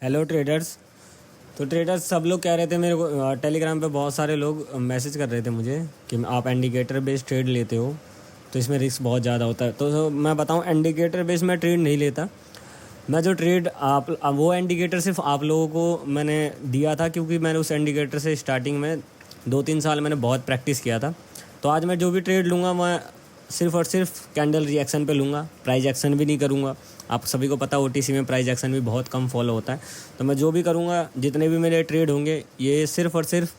Hello traders. तो traders सब लोग कह रहे थे मेरे को, टेलीग्राम पे बहुत सारे लोग मैसेज कर रहे थे मुझे कि आप इंडिकेटर बेस्ड ट्रेड लेते हो तो इसमें रिस्क बहुत ज़्यादा होता है। तो मैं बताऊं, इंडिकेटर बेस्ड मैं ट्रेड नहीं लेता। मैं जो ट्रेड वो इंडिकेटर सिर्फ आप लोगों को मैंने दिया था क्योंकि मैंने उस इंडिकेटर से स्टार्टिंग में 2-3 साल मैंने बहुत प्रैक्टिस किया था। तो आज मैं जो भी ट्रेड लूँगा मैं सिर्फ और सिर्फ कैंडल रिएक्शन पे लूँगा, प्राइस एक्शन भी नहीं करूँगा। आप सभी को पता ओटीसी में प्राइस एक्शन भी बहुत कम फॉलो होता है। तो मैं जो भी करूँगा, जितने भी मेरे ट्रेड होंगे, ये सिर्फ और सिर्फ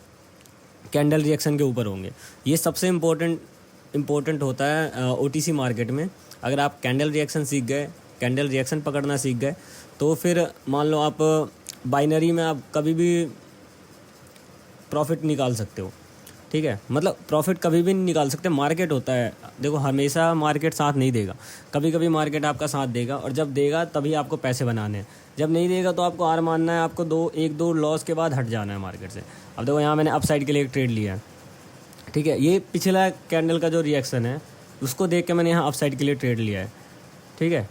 कैंडल रिएक्शन के ऊपर होंगे। ये सबसे इम्पोर्टेंट होता है ओटीसी मार्केट में। अगर आप कैंडल रिएक्शन सीख गए, कैंडल रिएक्शन पकड़ना सीख गए, तो फिर मान लो आप बाइनरी में आप कभी भी प्रॉफिट निकाल सकते हो। ठीक है, मतलब प्रॉफिट कभी भी नहीं निकाल सकते। मार्केट होता है, देखो हमेशा मार्केट साथ नहीं देगा, कभी कभी मार्केट आपका साथ देगा, और जब देगा तभी आपको पैसे बनाने हैं। जब नहीं देगा तो आपको हार मानना है, आपको एक दो लॉस के बाद हट जाना है मार्केट से। अब देखो यहाँ मैंने अपसाइड के लिए एक ट्रेड लिया है, ठीक है। ये पिछला कैंडल का जो रिएक्शन है उसको देख के मैंने यहाँ अपसाइड के लिए ट्रेड लिया है, ठीक है।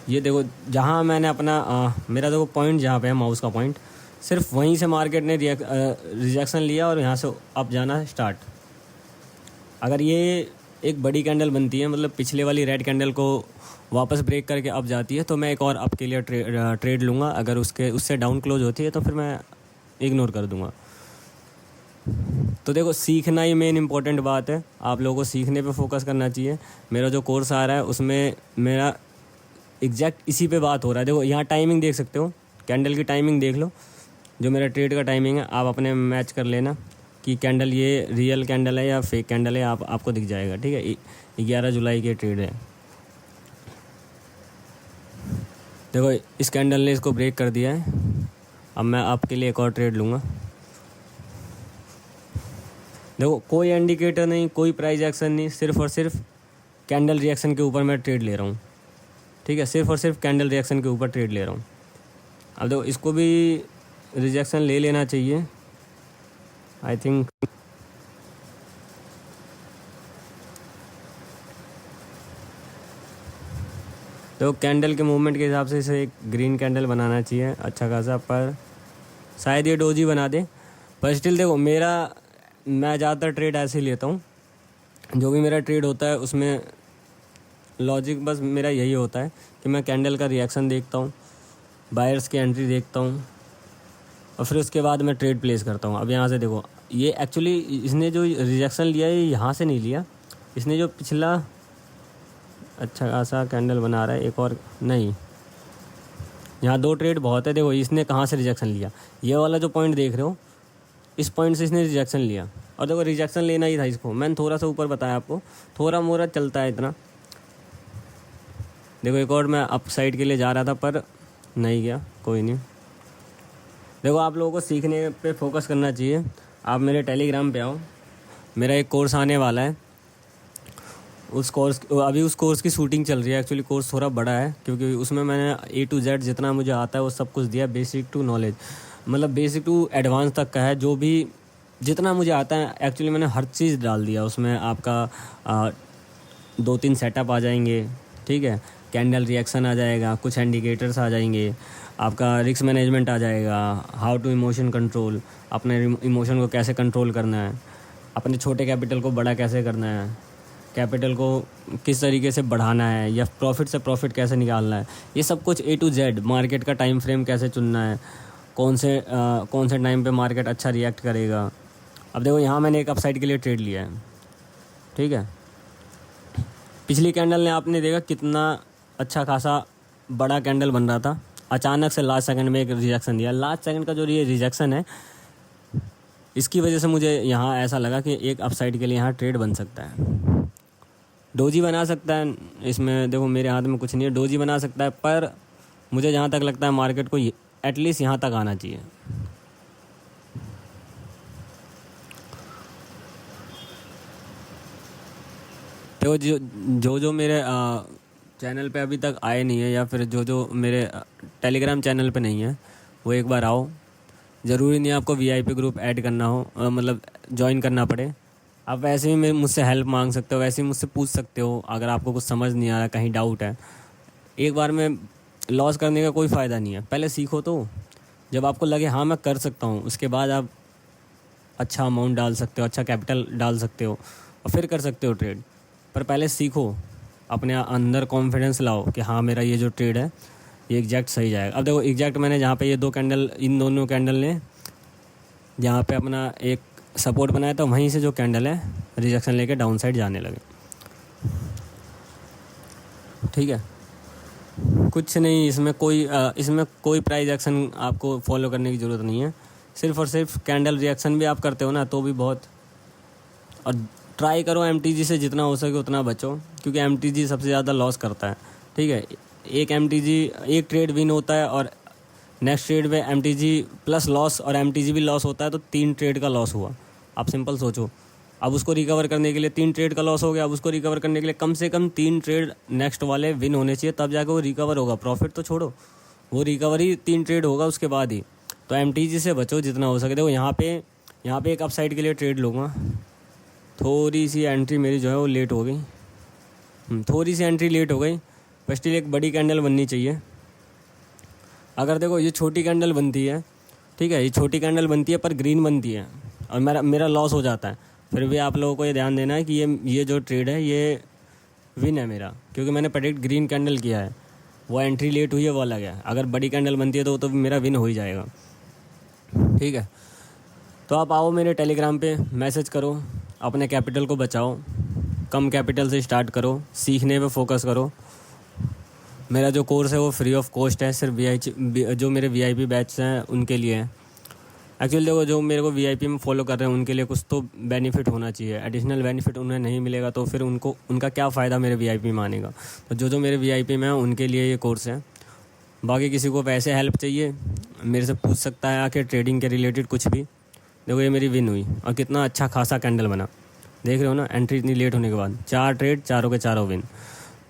ये देखो जहाँ मैंने अपना मेरा देखो पॉइंट जहाँ पे है, माउस का पॉइंट, सिर्फ वहीं से मार्केट ने रिजेक्शन लिया और यहाँ से अप जाना स्टार्ट। अगर ये एक बड़ी कैंडल बनती है, मतलब पिछले वाली रेड कैंडल को वापस ब्रेक करके अप जाती है, तो मैं एक और अप के लिए ट्रेड लूँगा। अगर उससे डाउन क्लोज होती है तो फिर मैं इग्नोर कर दूँगा। तो देखो, सीखना ही मेन इंपॉर्टेंट बात है। आप लोगों को सीखने पे फोकस करना चाहिए। मेरा जो कोर्स आ रहा है उसमें मेरा एग्जैक्ट इसी पे बात हो रहा है। देखो यहाँ टाइमिंग देख सकते हो, कैंडल की टाइमिंग देख लो, जो मेरा ट्रेड का टाइमिंग है आप अपने मैच कर लेना कि कैंडल ये रियल कैंडल है या फेक कैंडल है, आपको दिख जाएगा, ठीक है। 11 जुलाई के ट्रेड है। देखो इस कैंडल ने इसको ब्रेक कर दिया है। अब मैं आपके लिए एक और ट्रेड लूँगा। देखो कोई इंडिकेटर नहीं, कोई प्राइस एक्शन नहीं, सिर्फ और सिर्फ कैंडल रिएक्शन के ऊपर मैं ट्रेड ले रहा हूँ, ठीक है। सिर्फ और सिर्फ कैंडल रिएक्शन के ऊपर ट्रेड ले रहा हूँ। अब देखो इसको भी रिजेक्शन ले लेना चाहिए, आई थिंक। तो कैंडल के मूवमेंट के हिसाब से इसे एक ग्रीन कैंडल बनाना चाहिए अच्छा खासा, पर शायद ये डोजी बना दे। पर स्टिल देखो मैं ज़्यादातर ट्रेड ऐसे ही लेता हूँ। जो भी मेरा ट्रेड होता है उसमें लॉजिक बस मेरा यही होता है कि मैं कैंडल का रिएक्शन देखता हूँ, बायर्स की एंट्री देखता हूँ, और फिर उसके बाद मैं ट्रेड प्लेस करता हूँ। अब यहाँ से देखो, ये एक्चुअली इसने जो रिजेक्शन लिया है यहाँ से नहीं लिया, इसने जो पिछला अच्छा खासा कैंडल बना रहा है एक और नहीं, यहाँ 2 ट्रेड बहुत है। देखो इसने कहाँ से रिजेक्शन लिया, ये वाला जो पॉइंट देख रहे हो, इस पॉइंट से इसने रिजेक्शन लिया। और देखो रिजेक्शन लेना ही था इसको, मैंने थोड़ा सा ऊपर बताया आपको, थोड़ा मोड़ा चलता है इतना। देखो एक और मैं अप साइड के लिए जा रहा था पर नहीं गया, कोई नहीं। देखो आप लोगों को सीखने पे फोकस करना चाहिए। आप मेरे टेलीग्राम पे आओ, मेरा एक कोर्स आने वाला है। उस कोर्स की शूटिंग चल रही है। एक्चुअली कोर्स थोड़ा बड़ा है क्योंकि उसमें मैंने A to Z जितना मुझे आता है वो सब कुछ दिया, बेसिक टू नॉलेज, मतलब बेसिक टू एडवांस तक का है। जो भी जितना मुझे आता है एक्चुअली मैंने हर चीज़ डाल दिया उसमें। आपका 2-3 सेटअप आ जाएंगे, ठीक है, कैंडल रिएक्शन आ जाएगा, कुछ इंडिकेटर्स आ जाएंगे, आपका रिस्क मैनेजमेंट आ जाएगा, हाउ टू इमोशन कंट्रोल, अपने इमोशन को कैसे कंट्रोल करना है, अपने छोटे कैपिटल को बड़ा कैसे करना है, कैपिटल को किस तरीके से बढ़ाना है, या प्रॉफिट से प्रॉफिट कैसे निकालना है, ये सब कुछ A to Z। मार्केट का टाइम फ्रेम कैसे चुनना है, कौन से टाइम पे मार्केट अच्छा रिएक्ट करेगा। अब देखो यहाँ मैंने एक अपसाइड के लिए ट्रेड लिया है, ठीक है। पिछली कैंडल ने आपने देखा कितना अच्छा खासा बड़ा कैंडल बन रहा था, अचानक से लास्ट सेकंड में एक रिजेक्शन दिया। लास्ट सेकंड का जो ये रिजेक्शन है, इसकी वजह से मुझे यहाँ ऐसा लगा कि एक अपसाइड के लिए यहाँ ट्रेड बन सकता है। डोजी बना सकता है, इसमें देखो मेरे हाथ में कुछ नहीं है, डोजी बना सकता है, पर मुझे जहाँ तक लगता है मार्केट को एटलीस्ट यहाँ तक आना चाहिए। देखो जो मेरे चैनल पे अभी तक आए नहीं है, या फिर जो मेरे टेलीग्राम चैनल पे नहीं है, वो एक बार आओ। ज़रूरी नहीं आपको VIP ग्रुप ऐड करना हो, मतलब ज्वाइन करना पड़े। आप वैसे भी मुझसे हेल्प मांग सकते हो, वैसे ही मुझसे पूछ सकते हो अगर आपको कुछ समझ नहीं आ रहा, कहीं डाउट है। एक बार में लॉस करने का कोई फ़ायदा नहीं है। पहले सीखो, तो जब आपको लगे हाँ मैं कर सकता हूँ, उसके बाद आप अच्छा अमाउंट डाल सकते हो, अच्छा कैपिटल डाल सकते हो और फिर कर सकते हो ट्रेड। पर पहले सीखो, अपने अंदर कॉन्फिडेंस लाओ कि हाँ मेरा ये जो ट्रेड है ये एग्जैक्ट सही जाएगा। अब देखो एग्जैक्ट मैंने जहाँ पे ये 2 कैंडल, इन दोनों कैंडल ने जहाँ पे अपना एक सपोर्ट बनाया था, वहीं से जो कैंडल है रिजेक्शन लेके डाउन साइड जाने लगे। ठीक है, कुछ नहीं इसमें कोई प्राइस एक्शन आपको फॉलो करने की ज़रूरत नहीं है। सिर्फ और सिर्फ कैंडल रिएक्शन भी आप करते हो ना तो भी बहुत। और ट्राई करो एमटीजी से जितना हो सके उतना बचो, क्योंकि एमटीजी सबसे ज़्यादा लॉस करता है। ठीक है, एक ट्रेड विन होता है और नेक्स्ट ट्रेड में एमटीजी प्लस लॉस और एमटीजी भी लॉस होता है, तो 3 ट्रेड का लॉस हुआ। आप सिंपल सोचो, अब उसको रिकवर करने के लिए 3 ट्रेड का लॉस हो गया, अब उसको रिकवर करने के लिए कम से कम 3 ट्रेड नेक्स्ट वाले विन होने चाहिए, तब जाकर वो रिकवर होगा। प्रॉफिट तो छोड़ो, वो रिकवरी 3 ट्रेड होगा उसके बाद ही। तो एमटीजी से बचो जितना हो सके। देखो यहाँ पे एक अपसाइड के लिए ट्रेड लूँगा। थोड़ी सी एंट्री मेरी जो है वो लेट हो गई, थोड़ी सी एंट्री लेट हो गई, बस स्टिल एक बड़ी कैंडल बननी चाहिए। अगर देखो ये छोटी कैंडल बनती है, ठीक है, ये छोटी कैंडल बनती है पर ग्रीन बनती है और मेरा लॉस हो जाता है, फिर भी आप लोगों को ये ध्यान देना है कि ये जो ट्रेड है ये विन है मेरा, क्योंकि मैंने प्रेडिक्ट ग्रीन कैंडल किया है। वो एंट्री लेट हुई है वो अलग है, अगर बड़ी कैंडल बनती है तो मेरा विन हो ही जाएगा। ठीक है, तो आप आओ मेरे टेलीग्राम पे, मैसेज करो, अपने कैपिटल को बचाओ, कम कैपिटल से स्टार्ट करो, सीखने पे फोकस करो। मेरा जो कोर्स है वो फ्री ऑफ कॉस्ट है, सिर्फ जो मेरे वीआईपी बैच हैं उनके लिए है। एक्चुअली देखो जो मेरे को वीआईपी में फॉलो कर रहे हैं उनके लिए कुछ तो बेनिफिट होना चाहिए, एडिशनल बेनिफिट उन्हें नहीं मिलेगा तो फिर उनका क्या फ़ायदा मेरे वीआईपी में आने का। तो जो मेरे वीआईपी में है उनके लिए ये कोर्स है। बाकी किसी को वैसे हेल्प चाहिए मेरे से पूछ सकता है आके, ट्रेडिंग के रिलेटेड कुछ भी। देखो ये मेरी विन हुई और कितना अच्छा खासा कैंडल बना, देख रहे हो ना, एंट्री इतनी लेट होने के बाद 4 ट्रेड, चारों के चारों विन।